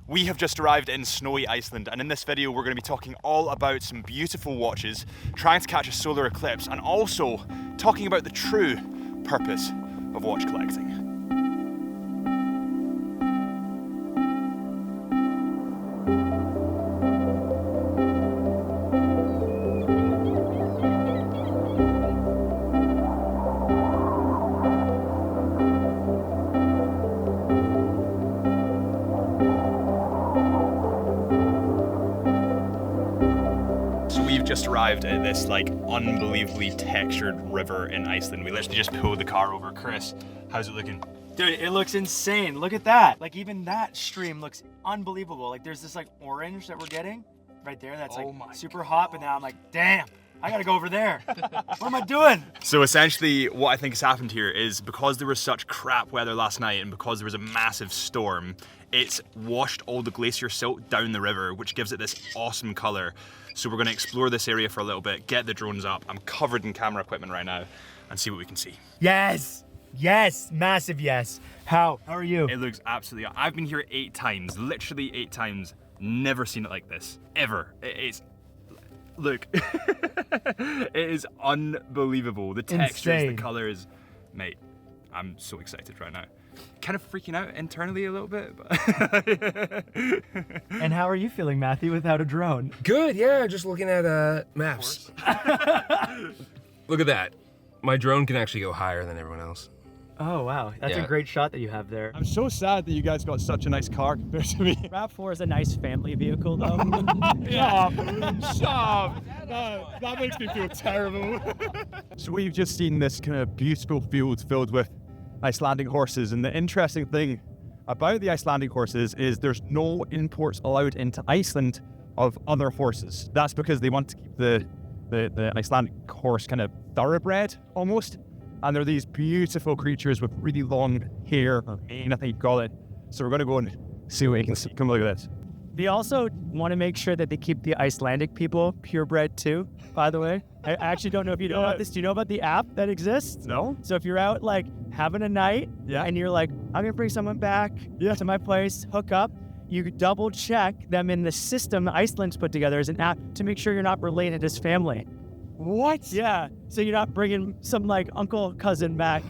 We have just arrived in snowy Iceland, and in this video we're going to be talking all about some beautiful watches, trying to catch a solar eclipse, and also talking about the true purpose of watch collecting. We've just arrived at this like unbelievably textured river in Iceland. We literally just pulled the car over. Chris, how's it looking? Dude, it looks insane. Look at that. Like even that stream looks unbelievable. Like there's this like orange that we're getting right there that's like super hot, but now I'm like, damn, I gotta go over there. What am I doing? So essentially what I think has happened here is because there was such crap weather last night and because there was a massive storm, it's washed all the glacier silt down the river, which gives it this awesome color. So we're gonna explore this area for a little bit, get the drones up. I'm covered in camera equipment right now and see what we can see. Yes, yes, massive yes. How are you? It looks absolutely, I've been here 8 times, literally 8 times, never seen it like this, ever. It's, look, it is unbelievable. The textures, Insane. the colors, mate, I'm so excited right now. Kind of freaking out internally a little bit, but And how are you feeling, Matthew, without a drone? Good, yeah, just looking at maps. Look at that. My drone can actually go higher than everyone else. Oh, wow. That's Yeah. a great shot that you have there. I'm so sad that you guys got such a nice car compared to me. RAV4 is a nice family vehicle, though. Stop! Stop! That makes me feel terrible. So we've just seen this kind of beautiful field filled with Icelandic horses, and the interesting thing about the Icelandic horses is there's no imports allowed into Iceland of other horses. That's because they want to keep the Icelandic horse kind of thoroughbred almost. And they're these beautiful creatures with really long hair, or mane, I think you call it. So we're going to go and see what you can see. Come look at this. They also want to make sure that they keep the Icelandic people purebred too, by the way. I actually don't know if you know about this. Do you know about the app that exists? No? So if you're out like having a night and you're like, I'm gonna bring someone back to my place, hook up, you double check them in the system Iceland's put together as an app to make sure you're not related as family. What? Yeah, so you're not bringing some like uncle, cousin back.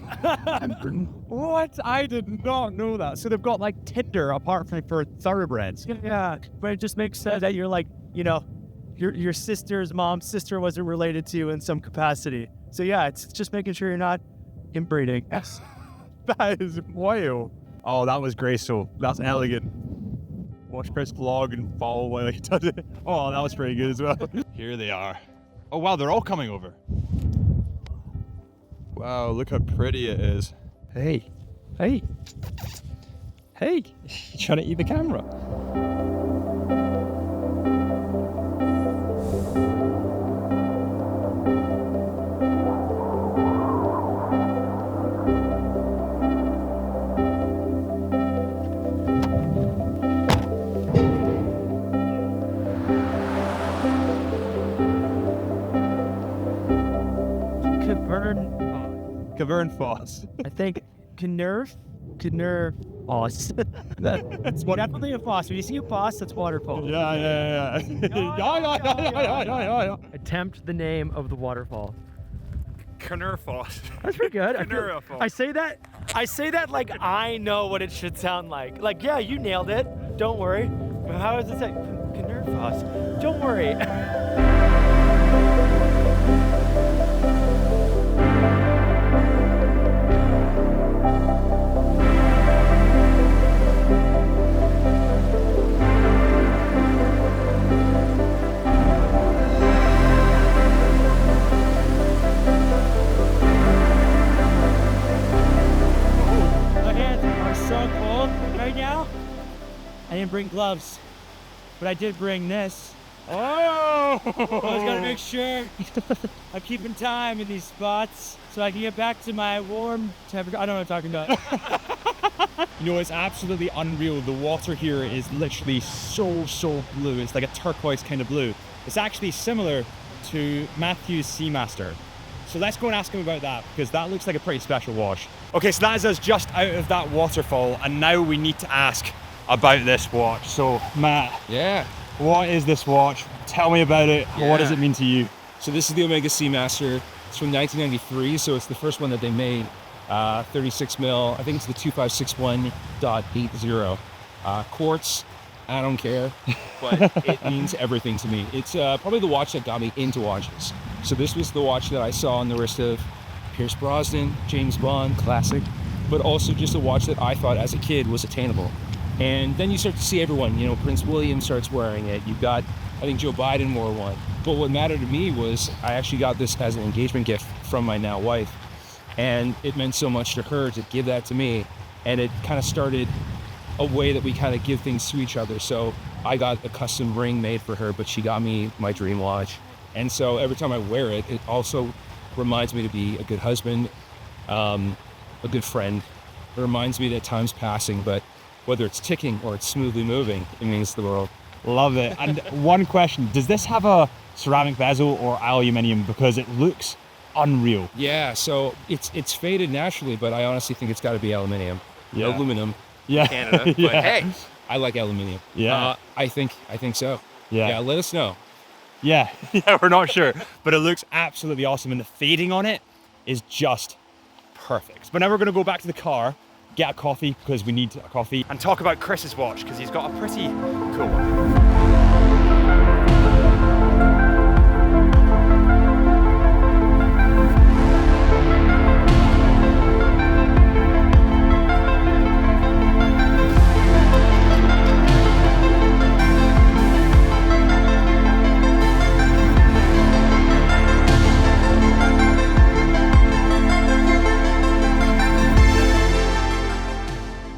What? I did not know that. So they've got like Tinder apart from for thoroughbreds. Yeah, but it just makes sense that you're like, you know, your sister's mom's sister wasn't related to you in some capacity. So yeah, it's just making sure you're not inbreeding. Yes. That is wild. Oh, that was graceful. That's elegant. Watch Chris vlog and follow while he does it. Oh, that was pretty good as well. Here they are. Oh wow, they're all coming over. Wow, look how pretty it is. Hey, hey, hey, you trying to eat the camera? Cavern Foss. I think Knurr Foss. That's definitely a foss. When you see a foss, that's waterfall. Yeah. Yeah. Attempt the name of the waterfall. Knurfoss. That's pretty good. Knurfoss. I say that like I know what it should sound like. Like, yeah, you nailed it. Don't worry. But how does it say? Knurfoss. Don't worry. I didn't bring gloves, but I did bring this. Oh! I just gotta make sure I'm keeping time in these spots so I can get back to my warm temperature. I don't know what I'm talking about. You know, it's absolutely unreal. The water here is literally so blue. It's like a turquoise kind of blue. It's actually similar to Matthew's Seamaster. So let's go and ask him about that, because that looks like a pretty special wash. Okay, so that is us just out of that waterfall, and now we need to ask about this watch. So Matt, Yeah. what is this watch? Tell me about it. What does Yeah. it mean to you? So this is the Omega Seamaster. It's from 1993, so it's the first one that they made. 36 mil. I think it's the 2561.80. Quartz. I don't care, but it means everything to me. It's probably the watch that got me into watches. So this was the watch that I saw on the wrist of Pierce Brosnan, James Bond, classic, but also just a watch that I thought as a kid was attainable. And then you start to see everyone, you know, Prince William starts wearing it. You've got, I think Joe Biden wore one. But what mattered to me was I actually got this as an engagement gift from my now wife. And it meant so much to her to give that to me. And it kind of started a way that we kind of give things to each other. So I got a custom ring made for her, but she got me my dream watch. And so every time I wear it, it also reminds me to be a good husband, a good friend. It reminds me that time's passing, but whether it's ticking or it's smoothly moving, it means the world. Love it. And one question, does this have a ceramic bezel or aluminium? Because it looks unreal. Yeah, so it's faded naturally, but I honestly think it's got to be aluminium. Yeah. Aluminum. Yeah. Canada, but Yeah. hey, I like aluminium. Yeah. I think so. Yeah. Yeah, let us know. Yeah, yeah, we're not sure, but it looks absolutely awesome, and the fading on it is just perfect. But now we're going to go back to the car, get a coffee because we need a coffee, and talk about Chris's watch because he's got a pretty cool one.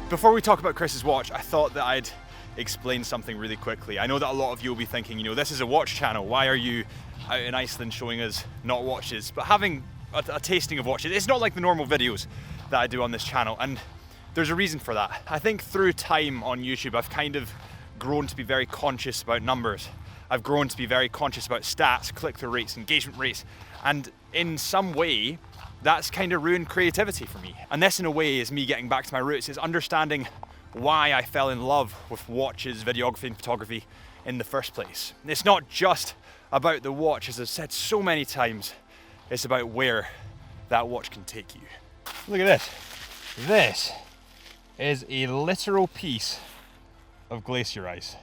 Before we talk about Chris's watch, I thought that I'd explain something really quickly. I know that a lot of you will be thinking, you know, this is a watch channel. Why are you out in Iceland showing us not watches? But having a tasting of watches, it's not like the normal videos that I do on this channel. And there's a reason for that. I think through time on YouTube, I've kind of grown to be very conscious about numbers. I've grown to be very conscious about stats, click-through rates, engagement rates. And in some way, that's kind of ruined creativity for me. And this in a way is me getting back to my roots, is understanding why I fell in love with watches, videography and photography in the first place. It's not just about the watch, as I've said so many times, it's about where that watch can take you. Look at this. This is a literal piece of glacier ice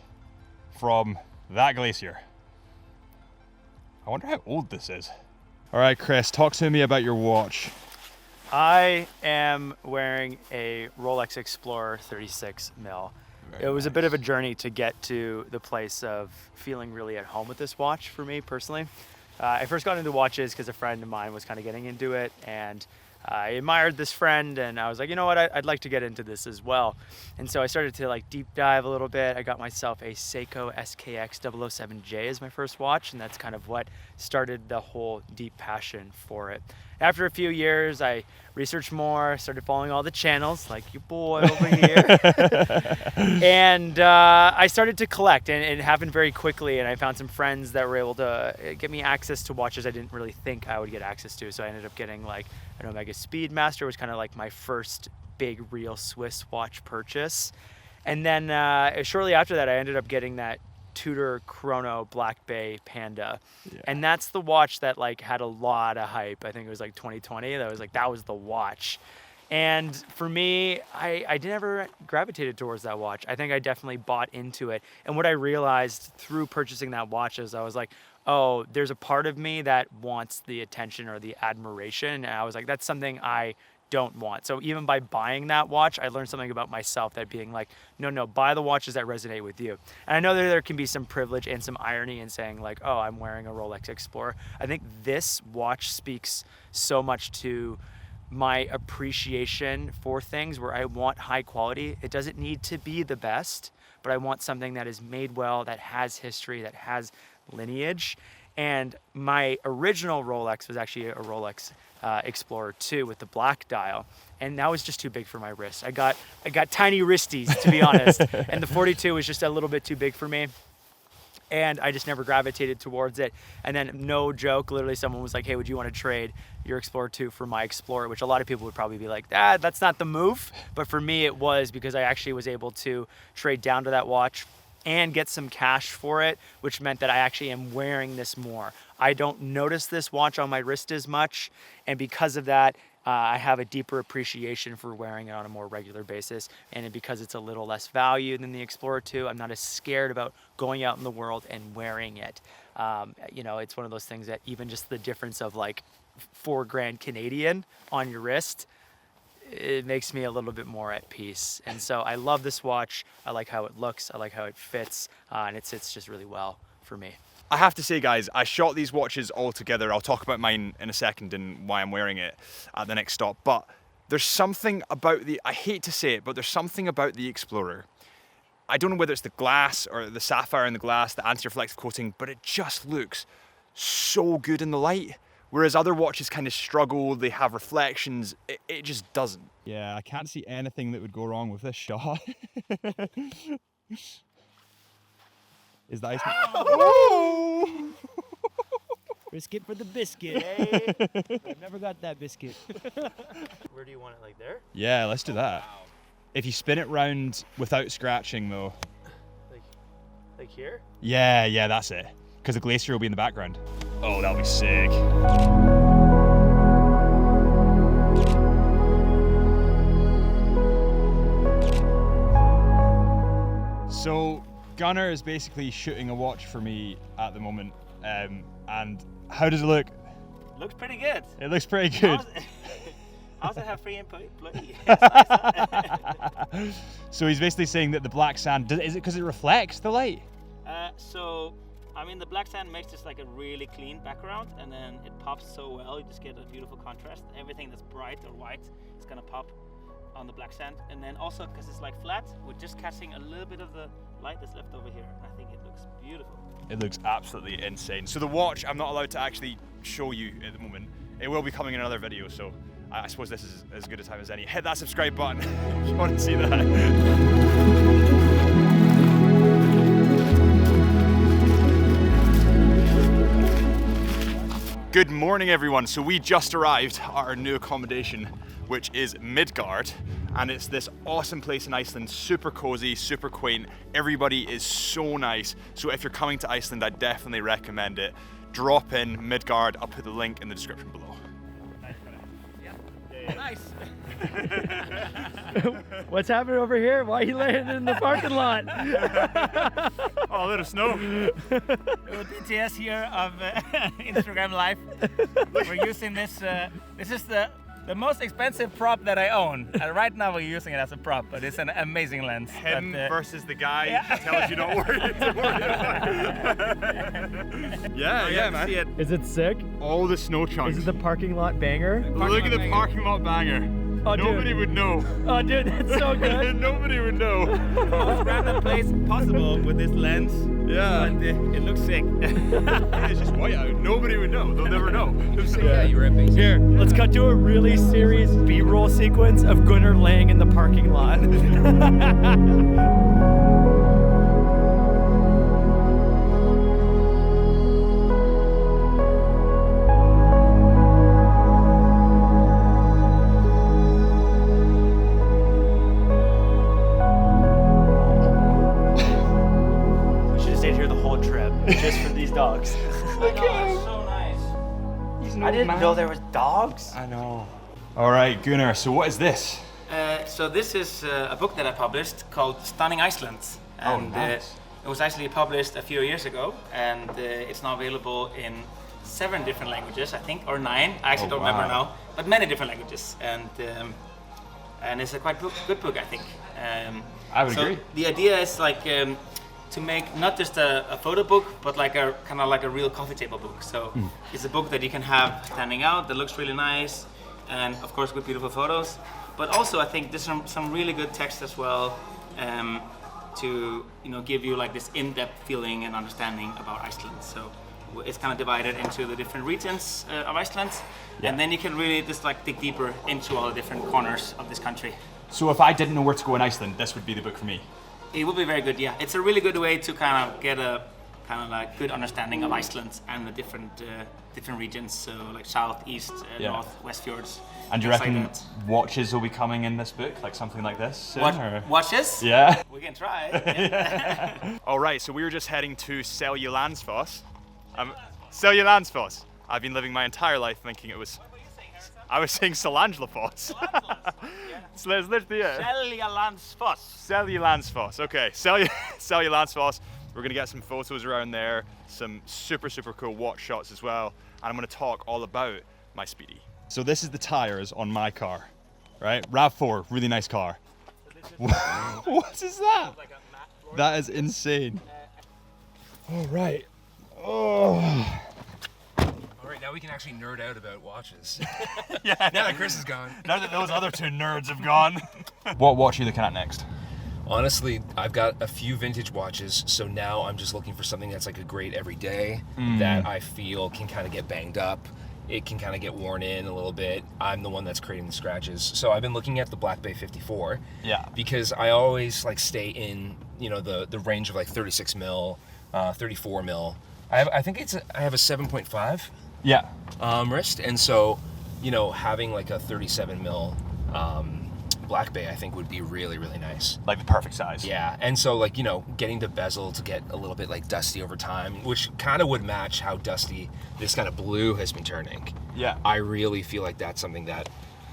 from that glacier. I wonder how old this is. All right, Chris, talk to me about your watch. I am wearing a Rolex Explorer 36 mil. It was a bit of a journey to get to the place of feeling really at home with this watch for me personally. I first got into watches because a friend of mine was kind of getting into it, and I admired this friend, and I was like, you know what, I'd like to get into this as well. And so I started to like deep dive a little bit. I got myself a Seiko SKX 007J as my first watch, and that's kind of what started the whole deep passion for it. After a few years, I researched more, started following all the channels, like your boy over here. And I started to collect, and it happened very quickly, and I found some friends that were able to get me access to watches I didn't really think I would get access to. So I ended up getting like an Omega Speedmaster, was kind of like my first big real Swiss watch purchase. And then shortly after that, I ended up getting that Tudor Chrono Black Bay Panda. Yeah. And that's the watch that like had a lot of hype. I think it was like 2020. That was the watch. And for me, I never gravitated towards that watch. I think I definitely bought into it. And what I realized through purchasing that watch is I was like, oh, there's a part of me that wants the attention or the admiration. And I was like, that's something I don't want. So even by buying that watch, I learned something about myself, that being like, no, buy the watches that resonate with you. And I know that there can be some privilege and some irony in saying like, oh, I'm wearing a Rolex Explorer. I think this watch speaks so much to my appreciation for things where I want high quality. It doesn't need to be the best, but I want something that is made well, that has history, that has lineage. And my original Rolex was actually a Rolex Explorer 2 with the black dial, and that was just too big for my wrist. I got tiny wristies, to be honest, and the 42 was just a little bit too big for me. and I just never gravitated towards it. And then, no joke, literally someone was like, hey, would you want to trade your Explorer 2 for my Explorer? Which a lot of people would probably be like, that's not the move. But for me, it was, because I actually was able to trade down to that watch and get some cash for it, which meant that I actually am wearing this more. I don't notice this watch on my wrist as much, and because of that, I have a deeper appreciation for wearing it on a more regular basis. And because it's a little less value than the Explorer 2, I'm not as scared about going out in the world and wearing it. You know, it's one of those things that even just the difference of like $4,000 Canadian on your wrist, it makes me a little bit more at peace. And so I love this watch. I like how it looks. I like how it fits, and it sits just really well for me. I have to say, guys, I shot these watches all together. I'll talk about mine in a second and why I'm wearing it at the next stop. But there's something about I hate to say it, but there's something about the Explorer. I don't know whether it's the glass or the sapphire in the glass, the anti-reflective coating, but it just looks so good in the light. Whereas other watches kind of struggle, they have reflections, it just doesn't. Yeah, I can't see anything that would go wrong with this shot. Is that ice? Oh! Biscuit for the biscuit, eh? I've never got that biscuit. Where do you want it, like there? Yeah, let's do that. Wow. If you spin it round without scratching though. Like here? Yeah, that's it. Because the glacier will be in the background. Oh, that'll be sick. So Gunnar is basically shooting a watch for me at the moment. And how does it look? Looks pretty good. It looks pretty good. I also have free input. So he's basically saying that the black sand, is it because it reflects the light? So, I mean, the black sand makes this like a really clean background, and then it pops so well. You just get a beautiful contrast. Everything that's bright or white is gonna pop on the black sand, and then also because it's like flat, we're just catching a little bit of the light that's left over here. I think it looks beautiful. It looks absolutely insane. So the watch, I'm not allowed to actually show you at the moment. It will be coming in another video, so I suppose this is as good a time as any. Hit that subscribe button if you want to see that. Good morning, everyone. So we just arrived at our new accommodation, which is Midgard, and it's this awesome place in Iceland, super cozy, super quaint. Everybody is so nice. So if you're coming to Iceland, I definitely recommend it. Drop in Midgard. I'll put the link in the description below. Nice. What's happening over here? Why are you laying in the parking lot? Oh, a little snow. BTS here of Instagram Live. We're using this. This is the most expensive prop that I own. Right now we're using it as a prop, but it's an amazing lens. Him versus the guy yeah. tells you don't worry. Yeah, man. Is it sick? All the snow chunks. Is it the parking lot banger? Look at the parking lot banger. Oh, Nobody would know. Oh, dude, that's so good. Nobody would know. Most random place possible with this lens. Yeah. And it looks sick. It's just white out. Nobody would know. They'll never know. Yeah, you were at base. Here, let's cut to a really serious B-roll sequence of Gunnar laying in the parking lot. Just for these dogs. Look at him. So nice. I didn't know there was dogs. I know. All right, Gunnar, so what is this? So this is a book that I published called Stunning Iceland. And nice. It was actually published a few years ago, and it's now available in 7 different languages, I think, or 9. I actually don't remember now, but many different languages. And it's a quite good book, I think. I would agree. The idea is like to make not just a photo book, but like a kind of like a real coffee table book. So it's a book that you can have standing out, that looks really nice, and of course with beautiful photos. But also I think there's some really good text as well, to give you like this in-depth feeling and understanding about Iceland. So it's kind of divided into the different regions of Iceland, and then you can really just like dig deeper into all the different corners of this country. So if I didn't know where to go in Iceland, this would be the book for me. It would be very good, yeah. It's a really good way to kind of get a kind of like good understanding of Iceland and the different regions, so like south, east, north, west fjords. And do you things reckon like that. watches will be coming in this book, like something like this soon, or? Watches? Yeah. We can try. Yeah. All right, so we were just heading to Seljalandsfoss. Seljalandsfoss. I've been living my entire life thinking it was. I was saying Seljalandsfoss. So there's literally Seljalandsfoss. Seljalandsfoss. Okay, Seljalandsfoss. We're gonna get some photos around there, some super cool watch shots as well, and I'm gonna talk all about my Speedy. So this is the tires on my car, right? RAV4, really nice car. What is that? That is insane. All right. Oh. All right, now we can actually nerd out about watches. Yeah. Now that Chris is gone. Now that those other two nerds have gone. What watch are you looking at next? Honestly, I've got a few vintage watches, so now I'm just looking for something that's like a great everyday that I feel can kind of get banged up. It can kind of get worn in a little bit. I'm the one that's creating the scratches. So I've been looking at the Black Bay 54. Yeah. Because I always like stay in, you know, the range of like 36 mil, 34 mil. I have a 7.5 Yeah. wrist, and so, you know, having like a 37 mil Black Bay I think would be really nice. Like the perfect size. Yeah, and so like, you know, getting the bezel to get a little bit like dusty over time, which kind of would match how dusty this kind of blue has been turning. Yeah. I really feel like that's something that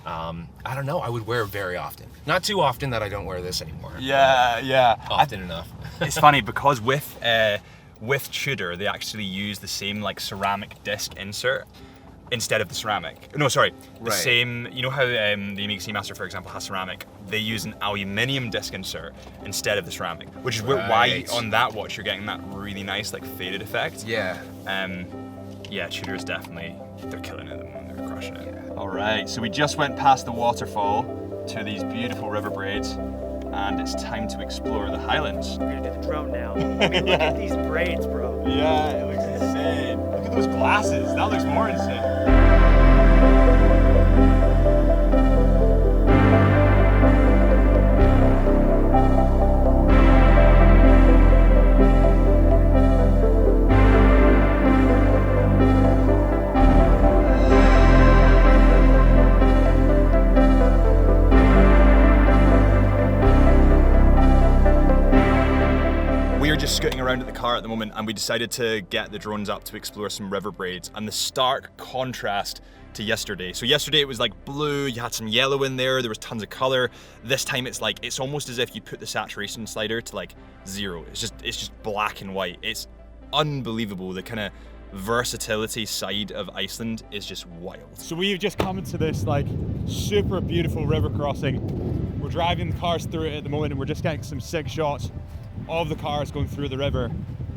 I don't know, I would wear very often. Not too often that I don't wear this anymore. Yeah. Often enough. It's funny because with Tudor they actually use the same like ceramic disc insert instead of the ceramic. No, sorry. The Right. same, you know how the Amiga Seamaster, for example, has ceramic? They use an aluminium disc insert instead of the ceramic, which is why Right. on that watch you're getting that really nice like faded effect. Yeah. Yeah, Tudor's definitely, they're killing it at the moment, they're crushing it. All right, so we just went past the waterfall to these beautiful river braids, and it's time to explore the Highlands. We're gonna do the drone now. I mean, look at these braids, bro. Yeah, it looks insane. Look at those glasses, that looks more insane. Just scooting around at the car at the moment, and we decided to get the drones up to explore some river braids, and the stark contrast to yesterday. So yesterday it was like blue, you had some yellow in there was tons of color. This time it's like, it's almost as if you put the saturation slider to like 0. It's just black and white. It's unbelievable. The kind of versatility side of Iceland is just wild. So we've just come into this like super beautiful river crossing. We're driving the cars through it at the moment, and we're just getting some sick shots of the cars going through the river,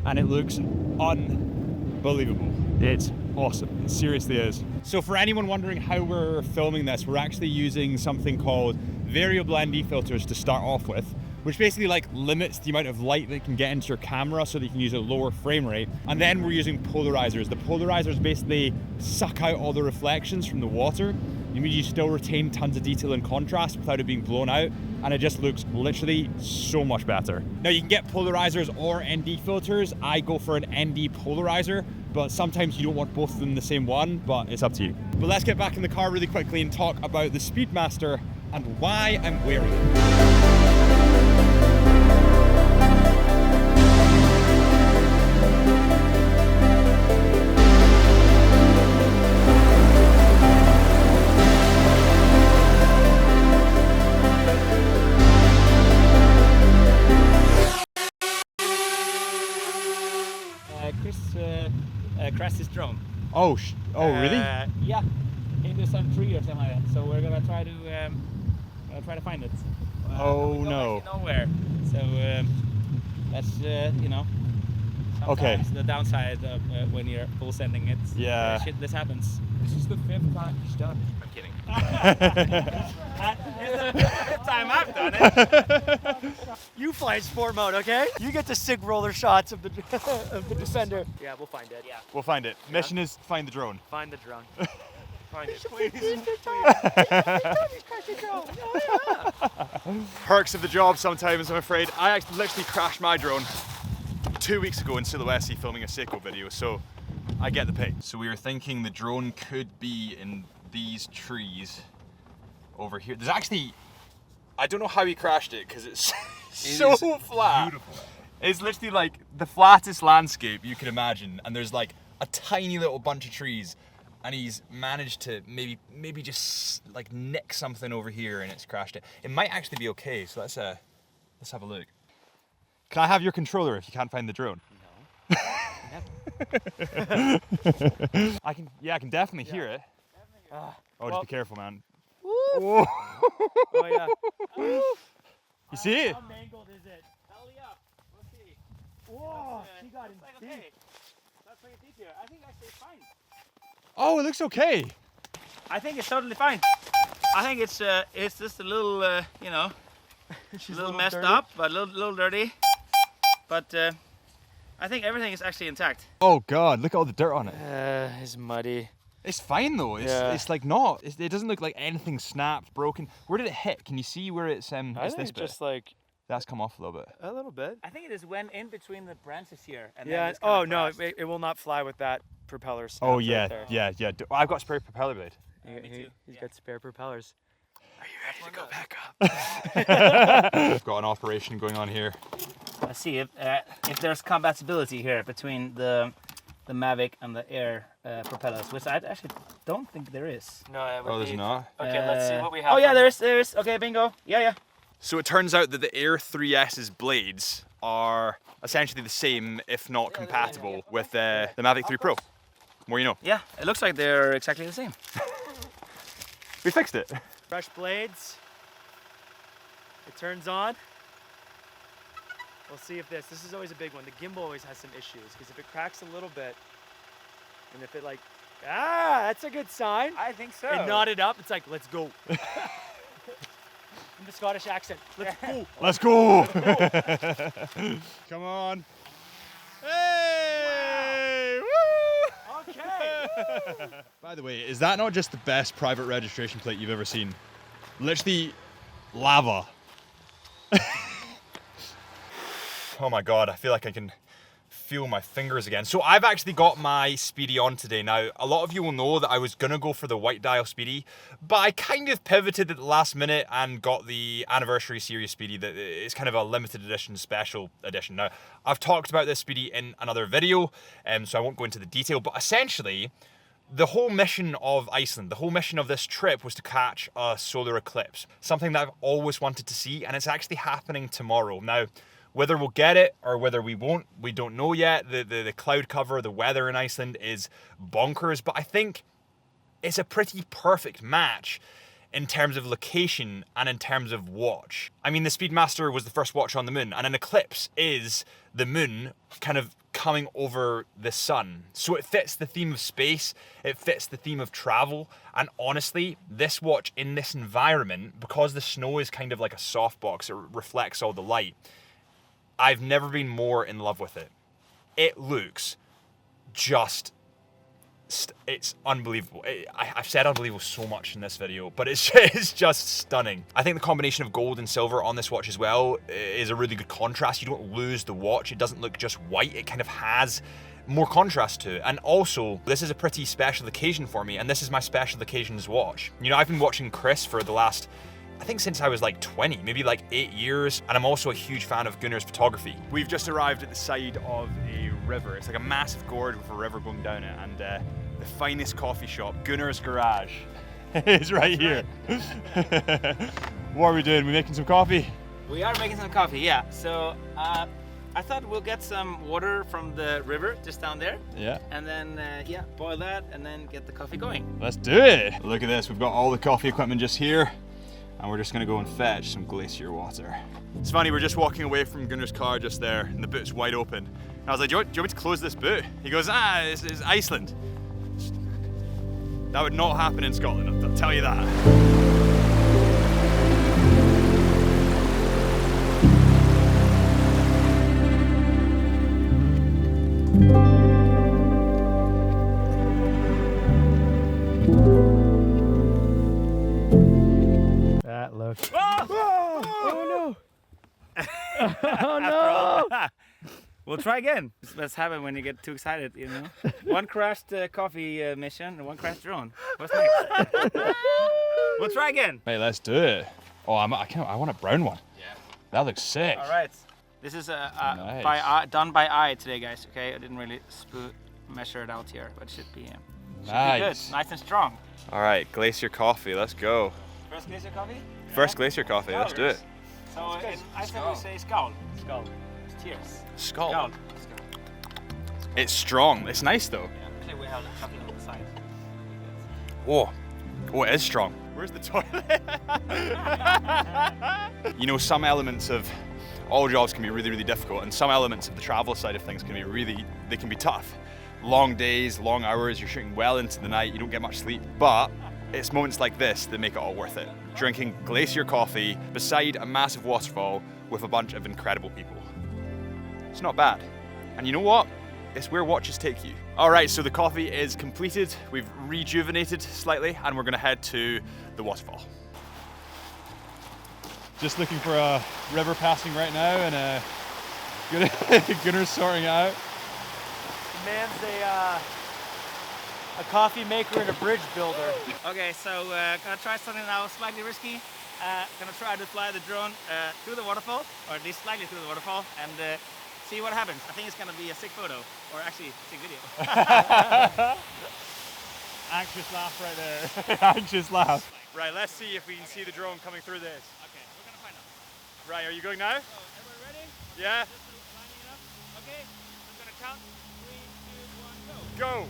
and it looks unbelievable. It's awesome. It seriously is. So for anyone wondering how we're filming this, we're actually using something called variable ND filters to start off with, which basically like limits the amount of light that can get into your camera so that you can use a lower frame rate. And then we're using polarizers. The polarizers basically suck out all the reflections from the water. You mean you still retain tons of detail and contrast without it being blown out, and it just looks literally so much better. Now you can get polarizers or ND filters. I go for an ND polarizer, but sometimes you don't want both of them in the same one, but it's up to you. But let's get back in the car really quickly and talk about the Speedmaster and why I'm wearing it. Chris crashed his drone. Oh, really? Yeah, into some tree or something like that. So we're gonna try to find it. Oh we don't no. actually know where. So that's you know. Sometimes the downside of when you're full sending it. Yeah. Shit, this happens. This is the 5th time he's done it. I'm kidding. It's the 5th time I've done it. You fly in sport mode, okay? You get the sig roller shots of the Defender. Yeah, we'll find it. Yeah. We'll find it. Mission is find the drone. Find the drone. Find it, Please. Perks of the job sometimes, I'm afraid. I actually literally crashed my drone 2 weeks ago in Sulawesi filming a Seiko video, so I get the pay. So we were thinking the drone could be in these trees over here. There's actually, I don't know how he crashed it because it's so flat. Beautiful. It's literally like the flattest landscape you can imagine, and there's like a tiny little bunch of trees, and he's managed to maybe just like nick something over here and it's crashed it. It might actually be okay, so let's have a look. Can I have your controller if you can't find the drone? No. I can definitely hear it. Just be careful, man. Oh yeah. You see it? How mangled is it? Hell yeah. We'll see. Whoa, she got him like, okay. That's pretty deep here. I think actually it's fine. Oh, it looks okay. I think it's totally fine. I think it's just a little, you know, She's a little messed dirty. up, but a little dirty. But I think everything is actually intact. Oh God, look at all the dirt on it. It's muddy. It's fine though. It's like not. It doesn't look like anything snapped, broken. Where did it hit? Can you see where it's I it's think this it's bit? just like That's come off a little bit. a little bit. I think it just went in between the branches here. And Yeah. Then it's kinda Oh no, crashed. it will not fly with that propeller. Oh snapped yeah, right there. yeah. I've got spare propeller blade. He's got spare propellers. Are you ready to go back up? We've got an operation going on here. Let's see if there's compatibility here between the Mavic and the Air propellers, which I actually don't think there is. No, it would Oh, there's be- not. Okay, let's see what we have. Oh yeah, from there is. Okay, bingo. Yeah. So it turns out that the Air 3S's blades are essentially the same, if not compatible, with the Mavic 3 Pro. More you know. Yeah, it looks like they're exactly the same. We fixed it. Fresh blades. It turns on. We'll see if this is always a big one. The gimbal always has some issues because if it cracks a little bit, and if it like, that's a good sign. I think so. And knotted up, it's like, let's go. In the Scottish accent, let's go. Let's go. Come on. Hey! Woo! Okay. By the way, is that not just the best private registration plate you've ever seen? Literally lava. Oh my God, I feel like I can feel my fingers again. So I've actually got my Speedy on today. Now, a lot of you will know that I was gonna go for the white dial Speedy, but I kind of pivoted at the last minute and got the anniversary series Speedy that is kind of a limited edition, special edition. Now, I've talked about this Speedy in another video, so I won't go into the detail, but essentially, the whole mission of Iceland, the whole mission of this trip was to catch a solar eclipse, something that I've always wanted to see, and it's actually happening tomorrow. Now, whether we'll get it or whether we won't, we don't know yet. The cloud cover, the weather in Iceland is bonkers, but I think it's a pretty perfect match in terms of location and in terms of watch. I mean, the Speedmaster was the first watch on the moon, and an eclipse is the moon kind of coming over the sun. So it fits the theme of space, it fits the theme of travel, and honestly, this watch in this environment, because the snow is kind of like a softbox, it reflects all the light, I've never been more in love with it. It looks just, it's unbelievable. I've said unbelievable so much in this video, but it's just stunning. I think the combination of gold and silver on this watch as well is a really good contrast. You don't lose the watch. It doesn't look just white. It kind of has more contrast to it. And also, this is a pretty special occasion for me, and this is my special occasions watch. You know, I've been watching Chris for the last, I think since I was like 20, maybe like 8 years, and I'm also a huge fan of Gunnar's photography. We've just arrived at the side of a river. It's like a massive gorge with a river going down it, and the finest coffee shop, Gunnar's Garage, is right here. What are we doing? We making some coffee? We are making some coffee, yeah. So I thought we'll get some water from the river just down there. Yeah. And then, yeah, boil that and then get the coffee going. Let's do it. Look at this. We've got all the coffee equipment just here, and we're just gonna go and fetch some glacier water. It's funny, we're just walking away from Gunnar's car just there, and the boot's wide open. And I was like, do you want me to close this boot? He goes, it's Iceland. That would not happen in Scotland, I'll tell you that. That looks. Oh no! Oh no! We'll try again. That's happen when you get too excited, you know. One crashed coffee mission and one crashed drone. What's next? We'll try again. Hey, let's do it. Oh, I want a brown one. Yeah. That looks sick. All right. This is Nice. done by eye today, guys. Okay, I didn't really measure it out here, but it should be good. Nice and strong. All right, glacier coffee. Let's go. First glacier coffee. First glacier coffee. Let's do it. So in Iceland we say skål. Skål. Cheers. Skål. It's strong. It's nice though. Yeah, actually we have a couple on the side. Whoa. Oh, it is strong. Where's the toilet? You know, some elements of all jobs can be really, really difficult, and some elements of the travel side of things can be tough. Long days, long hours, you're shooting well into the night, you don't get much sleep, but it's moments like this that make it all worth it. Drinking glacier coffee beside a massive waterfall with a bunch of incredible people. It's not bad. And you know what? It's where watches take you. All right, so the coffee is completed. We've rejuvenated slightly, and we're gonna head to the waterfall. Just looking for a river passing right now, and Gunner's sorting it out. The man's a coffee maker and a bridge builder. Okay, so gonna try something now slightly risky. Gonna try to fly the drone through the waterfall, or at least slightly through the waterfall, and see what happens. I think it's gonna be a sick photo, or actually sick video. Anxious laugh right there. Anxious laugh. Right, let's see if we can see the drone coming through this. Okay, we're gonna find out. Right, are you going now? So, everybody ready? Yeah. Just lining it up. Okay, I'm gonna count. 3, 2, 1, go. Go.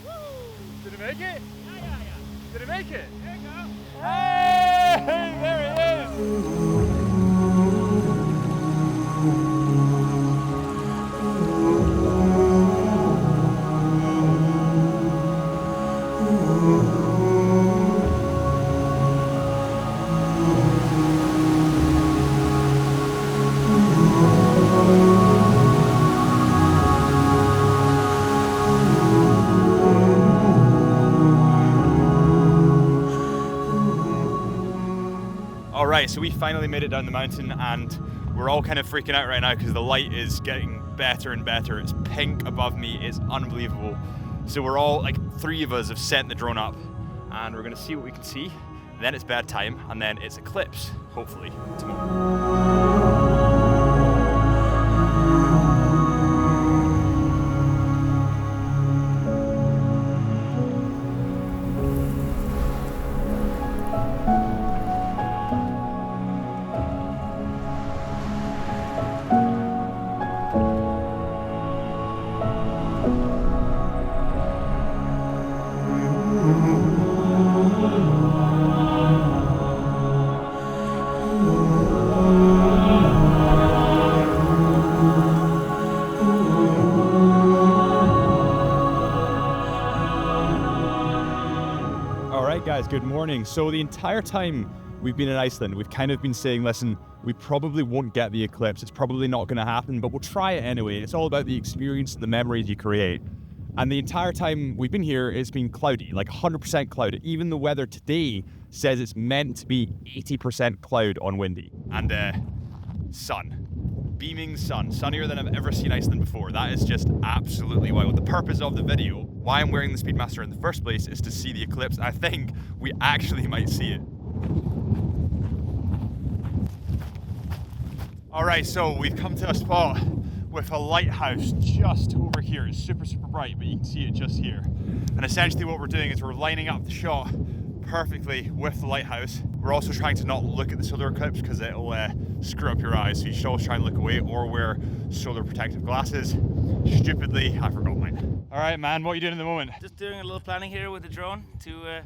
Woo! Did it make it? Yeah. Did it make it? There you go. Hey, there it is. Alright, so we finally made it down the mountain, and we're all kind of freaking out right now because the light is getting better and better. It's pink above me, it's unbelievable. So we're all, like 3 of us have sent the drone up, and we're gonna see what we can see. Then it's bedtime, and then it's eclipse, hopefully, tomorrow. Guys, good morning. So the entire time we've been in Iceland, we've kind of been saying, listen, we probably won't get the eclipse. It's probably not going to happen, but we'll try it anyway. It's all about the experience and the memories you create. And the entire time we've been here, it's been cloudy, like 100% cloud. Even the weather today says it's meant to be 80% cloud on windy. And sun. Beaming sun. Sunnier than I've ever seen Iceland before. That is just absolutely wild. The purpose of the video, why I'm wearing the Speedmaster in the first place, is to see the eclipse. I think we actually might see it. Alright, so we've come to a spot with a lighthouse just over here. It's super, super bright, but you can see it just here. And essentially what we're doing is we're lining up the shot perfectly with the lighthouse. We're also trying to not look at the solar eclipse because it'll screw up your eyes, so you should always try and look away or wear solar protective glasses. Stupidly, I forgot mine. All right, man, what are you doing in the moment? Just doing a little planning here with the drone to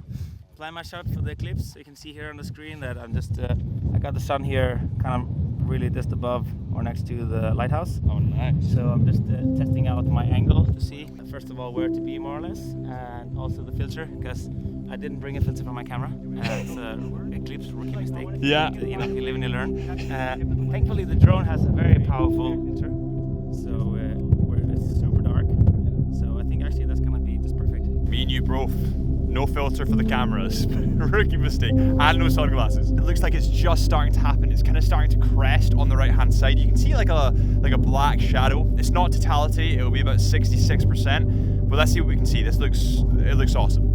plan my shot for the eclipse. So you can see here on the screen that I'm just, I got the sun here kind of really just above or next to the lighthouse. Oh, nice. So I'm just testing out my angle to see, first of all, where to be more or less, and also the filter, because I didn't bring a filter for my camera. It's an eclipse rookie mistake. Yeah. You know, you live and you learn. Thankfully, the drone has a very powerful filter, so where it's super dark. So I think actually that's gonna be just perfect. Me and you both. No filter for the cameras. Rookie mistake. And no sunglasses. It looks like it's just starting to happen. It's kind of starting to crest on the right hand side. You can see like a black shadow. It's not totality. It'll be about 66%. But let's see what we can see. It looks awesome.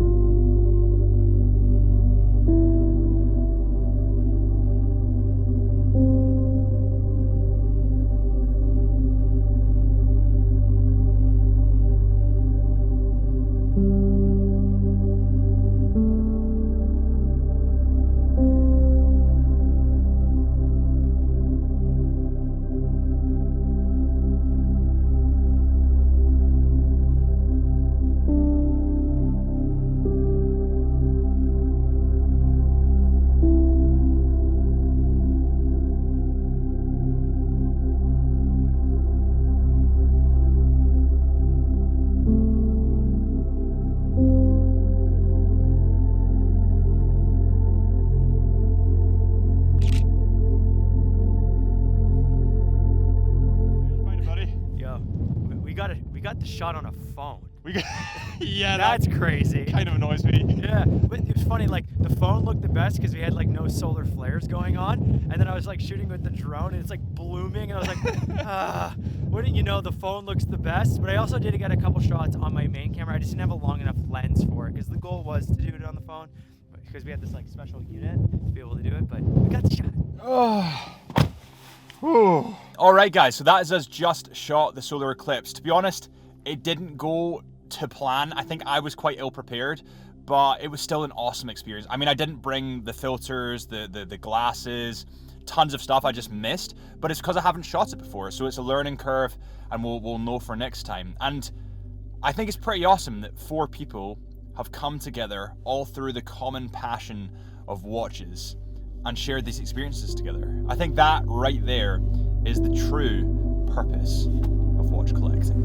We got the shot on a phone. Yeah, that's crazy. Kind of annoys me. Yeah, but it was funny, like the phone looked the best because we had like no solar flares going on, and then I was like shooting with the drone and it's like blooming, and I was like, wouldn't you know, the phone looks the best. But I also did get a couple shots on my main camera. I just didn't have a long enough lens for it because the goal was to do it on the phone, because we had this like special unit to be able to do it, but we got the shot. All right, guys, so that is us just shot the solar eclipse. To be honest, it didn't go to plan. I think I was quite ill prepared, but it was still an awesome experience. I mean, I didn't bring the filters, the glasses, tons of stuff I just missed, but it's because I haven't shot it before, so it's a learning curve, and we'll know for next time. And I think it's pretty awesome that 4 people have come together all through the common passion of watches and shared these experiences together. I think that right there is the true purpose of watch collecting.